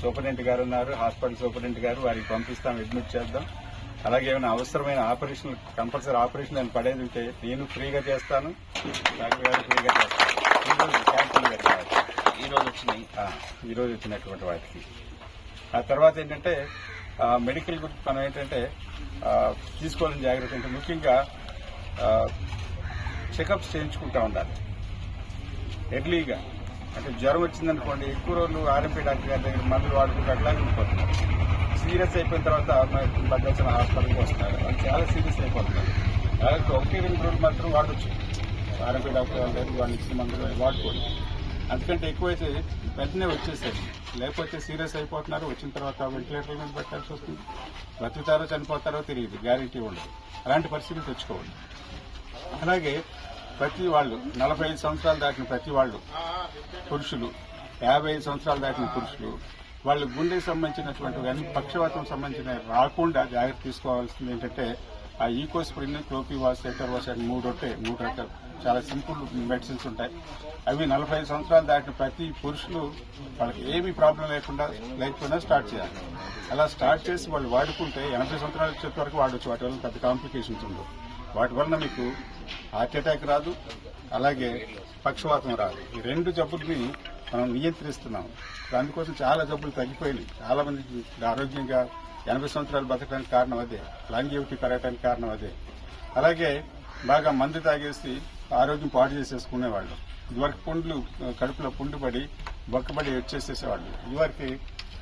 Superintendent గారు ఉన్నారు, hospital superintendent గారు, వారికి పంపిస్తాం, అడ్మిట్ చేద్దాం. అలాగే ఏమైనా అవసరమైన ఆపరేషన్, కంపల్సరీ ఆపరేషన్ అని పడేది ఉంటే నేను ఫ్రీగా చేస్తాను, డాక్టర్ గారు ఫ్రీగా చేస్తాను. ఈరోజు వచ్చినటువంటి వాటికి. ఆ తర్వాత ఏంటంటే మెడికల్ గురించి మనం ఏంటంటే తీసుకోవాలని జాగ్రత్త అంటే ముఖ్యంగా చెకప్స్ చేయించుకుంటూ ఉండాలి ఎర్లీగా. అంటే జ్వరం వచ్చిందనుకోండి, ఎక్కువ రోజులు ఆర్ఎంపీ డాక్టర్ గారి దగ్గర మందులు వాడుకుంటూ అట్లాగే ఉండిపోతున్నారు. సీరియస్ అయిపోయిన తర్వాత భద్రాచలం హాస్పిటల్కి వస్తున్నారు, వాళ్ళు చాలా సీరియస్ అయిపోతున్నారు. అలాగే 1-2 రోజులు మాత్రం వాడవచ్చు ఆర్ఎంపీ డాక్టర్ గారి దగ్గర వాళ్ళు ఇచ్చిన మందులు వాడుకోండి. అందుకంటే ఎక్కువైతే వెంటనే వచ్చేసేది, లేకపోతే సీరియస్ అయిపోతున్నారు. వచ్చిన తర్వాత వెంటిలేటర్ మీద పెట్టాల్సి వస్తుంది. బతుకుతారో చనిపోతారో తెలియదు, గ్యారెంటీ ఉండదు. అలాంటి పరిస్థితులు తెచ్చుకోవాలి. అలాగే ప్రతి వాళ్ళు 45 సంవత్సరాలు దాటిన ప్రతి వాళ్ళు పురుషులు, 55 సంవత్సరాలు దాటిన పురుషులు, వాళ్ళు గుండెకి సంబంధించినటువంటి కానీ పక్షవాతం సంబంధించిన రాకుండా జాగ్రత్త తీసుకోవాల్సింది ఏంటంటే ఆ ఈకోస్ప్రిన్, క్లోపివాస్, ఎటర్వాస్ అని 3 రకాలు చాలా సింపుల్ మెడిసిన్స్ ఉంటాయి. అవి 45 సంవత్సరాలు దాటిన ప్రతి పురుషులు వాళ్ళకి ఏమీ ప్రాబ్లం లేకపోయినా స్టార్ట్ చేయాలి. అలా స్టార్ట్ చేసి వాళ్ళు వాడుకుంటే 80 సంవత్సరాలు వచ్చే వరకు వాడవచ్చు. వాటి వల్ల పెద్ద కాంప్లికేషన్స్ ఉండవు. వాటి వలన మీకు హార్ట్ అటాక్ రాదు, అలాగే పక్షవాతం రాదు. ఈ 2 జబ్బుల్ని మనం నియంత్రిస్తున్నాం. దానికోసం చాలా జబ్బులు తగ్గిపోయినాయి. చాలా మందికి ఆరోగ్యంగా 80 సంవత్సరాలు బతకడానికి కారణం అదే, లాంజివిటీ పెరగడానికి కారణం అదే. అలాగే బాగా మందు తాగేసి ఆరోగ్యం పాడు చేసేసుకునేవాళ్ళు. ఇదివరకు పుండ్లు, కడుపులో పుండు పడి బొక్కబడి వచ్చేసేసేవాళ్ళు. ఇదివరకు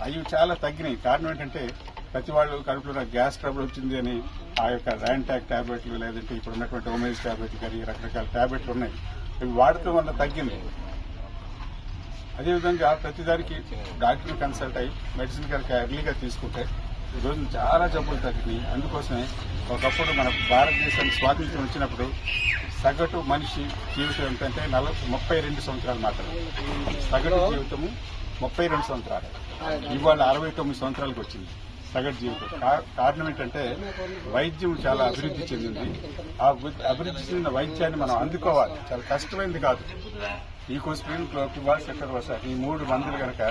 అవి చాలా తగ్గినాయి. కారణం ఏంటంటే ప్రతి వాళ్ళు కడుపులో గ్యాస్ ట్రబుల్ వచ్చింది అని ఆ యొక్క ర్యాంటాక్ టాబ్లెట్లు, లేదంటే ఇప్పుడు ఉన్నటువంటి ఓమేజ్ టాబ్లెట్లు కానీ రకరకాల టాబ్లెట్లు ఉన్నాయి. ఇవి వాడటం వల్ల తగ్గింది. అదేవిధంగా ప్రతిదానికి డాక్టర్ని కన్సల్ట్ అయ్యి మెడిసిన్ కనుక ఎర్లీగా తీసుకుంటే ఈరోజు చాలా జబ్బులు తగ్గినాయి. అందుకోసమే ఒకప్పుడు మన భారతదేశానికి స్వాతంత్ర్యం వచ్చినప్పుడు సగటు మనిషి జీవితం ఏంటంటే 32 సంవత్సరాలు మాత్రమే. సగటు జీవితము 32 సంవత్సరాలు. ఇవాళ 69 సంవత్సరాలకు వచ్చింది సగటు జీవితం. కారణం ఏంటంటే వైద్యం చాలా అభివృద్ధి చెందింది. ఆ అభివృద్ధి చెందిన వైద్యాన్ని మనం అందుకోవాలి. చాలా కష్టమైంది కాదు. ఈకోస్ప్రిన్, క్లోపివాస్, ఎటర్వాస్ ఈ 3 మందులు కనుక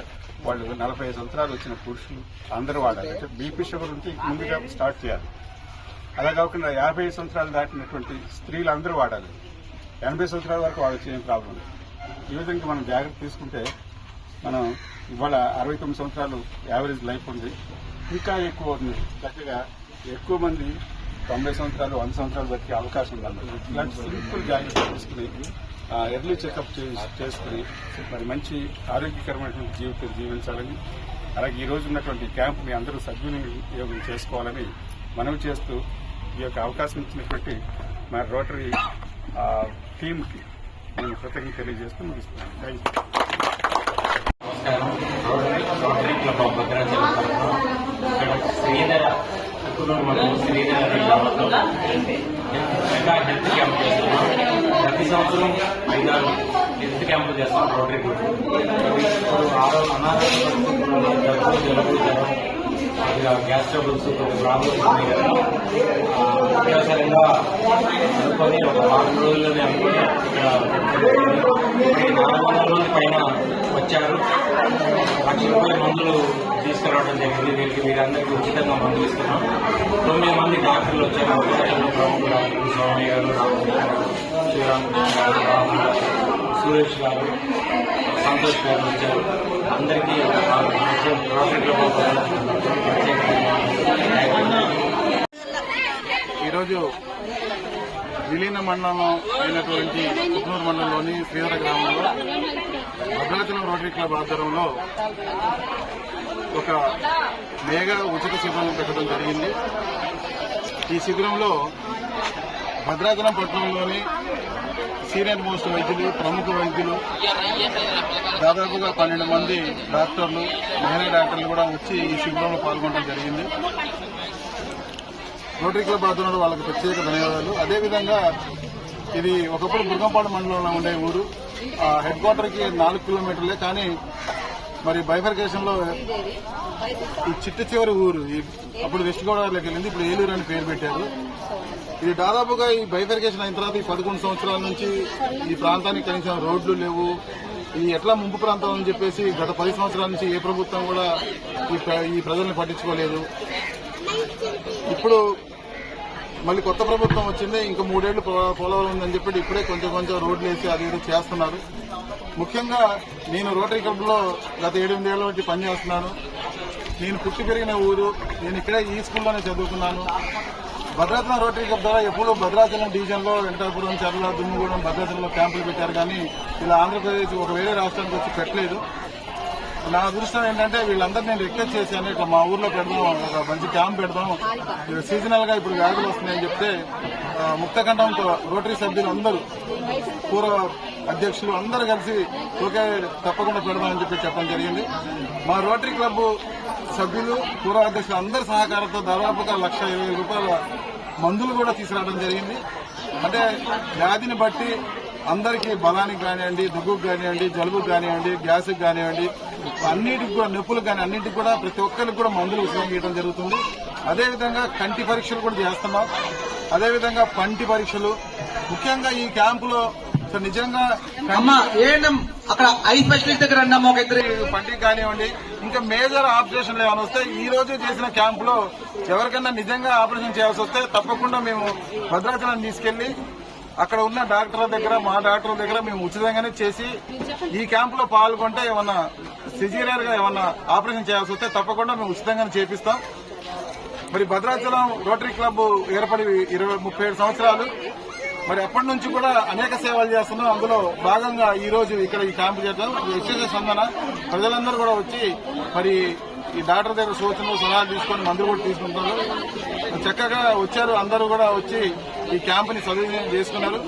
వాళ్ళు 45 సంవత్సరాలు వచ్చిన పురుషులు అందరూ వాడాలి. అంటే బీపీ, షుగర్ ఉంటే ముందుగా స్టార్ట్ చేయాలి. అలా కాకుండా 50 సంవత్సరాలు దాటినటువంటి స్త్రీలు అందరూ వాడాలి. 80 సంవత్సరాల వరకు వాడచ్చు, ఏం ప్రాబ్లం లేదు. ఈ విధంగా మనం జాగ్రత్త తీసుకుంటే మనం ఇవాళ 69 సంవత్సరాలు యావరేజ్ లైఫ్ ఉంది. ఇంకా ఎక్కువ ఉంది. చక్కగా ఎక్కువ మంది 90 సంవత్సరాలు, 100 సంవత్సరాలు బతికే అవకాశం ఉందన్నమాట. ఇలాంటి సింపుల్ జాగ్రత్త తీసుకుని ఎర్లీ చెకప్ చేసుకుని మరి మంచి ఆరోగ్యకరమైనటువంటి జీవితం జీవించాలని, అలాగే ఈ రోజు ఉన్నటువంటి క్యాంపుని అందరూ సద్వినియోగం చేసుకోవాలని మనవి చేస్తూ ఈ యొక్క అవకాశం ఇచ్చినటువంటి మా రోటరీ టీమ్కి నేను కృతజ్ఞత తెలియజేస్తూ ముగిస్తున్నాను. Thank you. నమస్కారం. రోటరీ క్లబ్ ఆఫ్ భద్రాచలం ఇక్కడ శ్రీధర గ్రామంలో మెగా హెల్త్ క్యాంప్ చేస్తున్నాం. ప్రతి సంవత్సరం 5-6 హెల్త్ క్యాంపులు చేస్తాం రోటరీ క్లబ్. ఇప్పుడు అనారోగ్య జలుబు, జ్వరం, గ్యాస్ ట్రబుల్స్ కొన్ని ప్రాబ్లమ్స్ ఉన్నాయి కదా, అత్యవసరంగా అనుకొని ఒక 4 రోజుల్లోనే అనుకుని ఇక్కడ 400 రోజుల పైన వచ్చారు. 1,00,000 రూపాయల మందులు తీసుకురావడం జరిగింది. వీరికి వీరందరికీ ఉచితంగా మందులు ఇస్తున్నాం. 9 మంది డాక్టర్లు వచ్చారు. ప్రముఖ డాక్టర్లు స్వామి గారు, శ్రీరామకృష్ణ గారు, రాహుల్ గారు, సురేష్ గారు, సంతోష్ గారు వచ్చారు. అందరికీ ఈరోజు విలీన మండలం అయినటువంటి కుట్నూరు మండలంలోని శ్రీధర గ్రామంలో భద్రాచలం రోటరీ క్లబ్ ఆధ్వర్యంలో ఒక మేఘా ఉచిత శిబిరం పెట్టడం జరిగింది. ఈ శిబిరంలో భద్రాచలం పట్టణంలోని సీనియర్ మోస్ట్ వైద్యులు, ప్రముఖ వైద్యులు, దాదాపుగా 12 మంది డాక్టర్లు, మహిళా డాక్టర్లు కూడా వచ్చి ఈ శిబిరంలో పాల్గొనడం జరిగింది. రోటరీ క్లబ్ ఆధ్వర్యంలో వాళ్ళకి ప్రత్యేక ధన్యవాదాలు. అదేవిధంగా ఇది ఒకప్పుడు బుర్గంపాడు మండలంలో ఉండే ఊరు. హెడ్ క్వార్టర్కి 4 కిలోమీటర్లే, కానీ మరి బైఫర్కేషన్ లో ఈ చివరి ఊరు అప్పుడు వెస్ట్ గోదావరిలోకి వెళ్ళింది. ఇప్పుడు ఏలూరు అని పేరు పెట్టారు. ఇది దాదాపుగా ఈ బైఫర్కేషన్ అయిన తర్వాత ఈ 11 సంవత్సరాల నుంచి ఈ ప్రాంతానికి కనీసం రోడ్లు లేవు, ఇది ఎట్లా ముంపు ప్రాంతం అని చెప్పేసి గత 10 సంవత్సరాల నుంచి ఏ ప్రభుత్వం కూడా ఈ ప్రజల్ని పట్టించుకోలేదు. ఇప్పుడు మళ్ళీ కొత్త ప్రభుత్వం వచ్చింది, ఇంకా 3 ఏళ్లు పోలవరం ఉందని చెప్పి ఇప్పుడే కొంచెం కొంచెం రోడ్లు వేసి అది ఇది చేస్తున్నారు. ముఖ్యంగా నేను రోటరీ క్లబ్ లో గత 7-8 ఏళ్ల నుంచి పనిచేస్తున్నాను. నేను పుట్టి పెరిగిన ఊరు, నేను ఇక్కడే ఈ స్కూల్లోనే చదువుకున్నాను. భద్రాచలం రోటరీ క్లబ్ ద్వారా ఎప్పుడూ భద్రాచలం డివిజన్ లో వెంకటాపురం, చర్ల, దుమ్ముగూడెం, భద్రాచలంలో క్యాంపులు పెట్టారు. కానీ ఇలా ఆంధ్రప్రదేశ్ ఒక వేరే రాష్ట్రానికి వచ్చి పెట్టలేదు. నా అదృష్టం ఏంటంటే వీళ్ళందరూ నేను రిక్వెస్ట్ చేశాను, ఇట్లా మా ఊర్లో పెడదాం, ఒక మంచి క్యాంప్ పెడదాం, సీజనల్ గా ఇప్పుడు వ్యాధులు వస్తున్నాయని చెప్తే ముక్తకంఠంతో రోటరీ సభ్యులు అందరూ, పూర్వ అధ్యక్షులు అందరూ కలిసి ఓకే తప్పకుండా పెడదామని చెప్పడం జరిగింది. మా రోటరీ క్లబ్ సభ్యులు, పూర్వ అధ్యక్షులు అందరి సహకారంతో దాదాపుగా 1,20,000 రూపాయల మందులు కూడా తీసుకురావడం జరిగింది. అంటే వ్యాధిని బట్టి అందరికీ బలానికి కానివ్వండి, దగ్గుకు కానివ్వండి, జలుబుకు కానివ్వండి, గ్యాస్కి కానివ్వండి, అన్నిటికి కూడా నొప్పులకు కానీ అన్నింటికి కూడా ప్రతి ఒక్కరికి కూడా మందులు ఉచితంగా ఇవ్వడం జరుగుతుంది. అదేవిధంగా కంటి పరీక్షలు కూడా చేస్తున్నాం. అదేవిధంగా పంటి పరీక్షలు, ముఖ్యంగా ఈ క్యాంపులో నిజంగా అక్కడ ఐ స్పెషలిస్ట్ దగ్గర అన్నాము ఒక ఇద్దరు పంటికి కానివ్వండి, ఇంకా మేజర్ ఆపరేషన్లు ఏమైనా వస్తే ఈ రోజు చేసిన క్యాంపులో ఎవరికైనా నిజంగా ఆపరేషన్ చేయాల్సి వస్తే తప్పకుండా మేము భద్రాచలం తీసుకెళ్లి అక్కడ ఉన్న డాక్టర్ల దగ్గర, మా డాక్టర్ల దగ్గర మేము ఉచితంగానే చేసి ఈ క్యాంపులో పాల్గొంటే ఏమన్నా సిజీరియర్ గా ఏమన్నా ఆపరేషన్ చేయాల్సి వస్తే తప్పకుండా మేము ఉచితంగానే చేపిస్తాం. మరి భద్రాచలం రోటరీ క్లబ్ ఏర్పడి 37 సంవత్సరాలు. మరి అప్పటి నుంచి కూడా అనేక సేవలు చేస్తున్నాం. అందులో భాగంగా ఈ రోజు ఇక్కడ ఈ క్యాంపు చేద్దాం. విశేష స్పందన ప్రజలందరూ కూడా వచ్చి మరి ఈ డాక్టర్ దగ్గర సూచనలు సలహాలు తీసుకొని మందులు కూడా తీసుకుంటున్నారు. చక్కగా వచ్చారు, అందరూ కూడా వచ్చి ఈ క్యాంపుని సద్వినియోగం చేసుకున్నారు.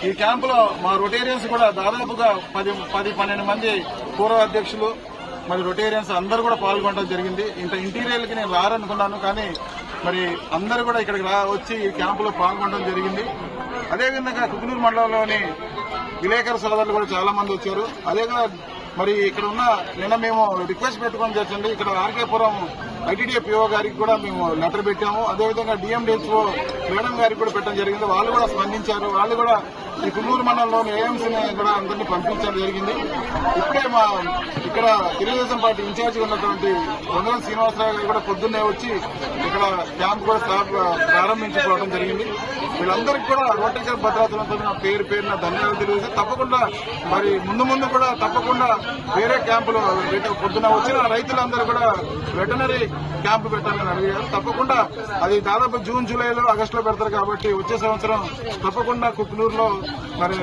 ఈ క్యాంపులో మా రొటేరియన్స్ కూడా దాదాపుగా 10-12 మంది పూర్వ అధ్యక్షులు మరి రొటేరియన్స్ అందరూ కూడా పాల్గొనడం జరిగింది. ఇంత ఇంటీరియర్కి నేను రారనుకున్నాను, కానీ మరి అందరూ కూడా ఇక్కడికి వచ్చి ఈ క్యాంపులో పాల్గొనడం జరిగింది. అదేవిధంగా కుకునూరు మండలంలోని విలేకరు సోదరులు కూడా చాలా మంది వచ్చారు. అదేవిధంగా మరి ఇక్కడ ఉన్న నిన్న మేము రిక్వెస్ట్ పెట్టుకొని చేసండి, ఇక్కడ ఆర్కేపురం ఐటీడీఏ పిఓ గారికి కూడా మేము లెటర్ పెట్టాము. అదేవిధంగా డిఎండిహెచ్ఓ మేడం గారికి కూడా పెట్టడం జరిగింది. వాళ్ళు కూడా స్పందించారు. వాళ్ళు కూడా ఈ కున్నూరు మండలంలోని ఏఎంసీని కూడా అందరినీ పంపించడం జరిగింది. ఇప్పుడే మా ఇక్కడ తెలుగుదేశం పార్టీ ఇన్ఛార్జిగా ఉన్నటువంటి పొంగరం శ్రీనివాసరావు గారు కూడా పొద్దున్నే వచ్చి ఇక్కడ క్యాంప్ కూడా ప్రారంభించుకోవడం జరిగింది. వీళ్ళందరికీ కూడా రోటరీ క్లబ్ భద్రాచలం తరఫున పేరున ధన్యవాదాలు తెలియజేసి తప్పకుండా మరి ముందు కూడా తప్పకుండా వేరే క్యాంపులు పొద్దున వచ్చిన రైతులందరూ కూడా వెటనరీ క్యాంపు పెట్టాలని అడిగారు. తప్పకుండా అది దాదాపు జూన్, జూలైలో, ఆగస్టులో పెడతారు కాబట్టి వచ్చే సంవత్సరం తప్పకుండా కుక్నూరులో మరి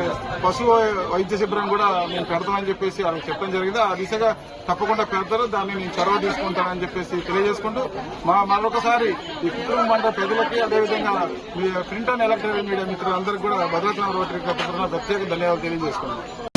పశు వైద్య శిబిరం కూడా నేను పెడతామని చెప్పేసి వాళ్ళకి చెప్పడం జరిగింది. ఆ దిశగా తప్పకుండా పెడతారు, దాన్ని నేను చొరవ తీసుకుంటానని చెప్పేసి తెలియజేసుకుంటూ మరొకసారి ఈ కుటుంబ మండల ప్రజలకి, అదేవిధంగా ప్రింట్ అండ్ ఎలక్ట్రానిక్ మీడియా మిత్రులందరికీ కూడా భద్రాచలం రోటరీ క్లబ్ తరఫున ప్రత్యేక ధన్యవాదాలు తెలియజేసుకున్నాను.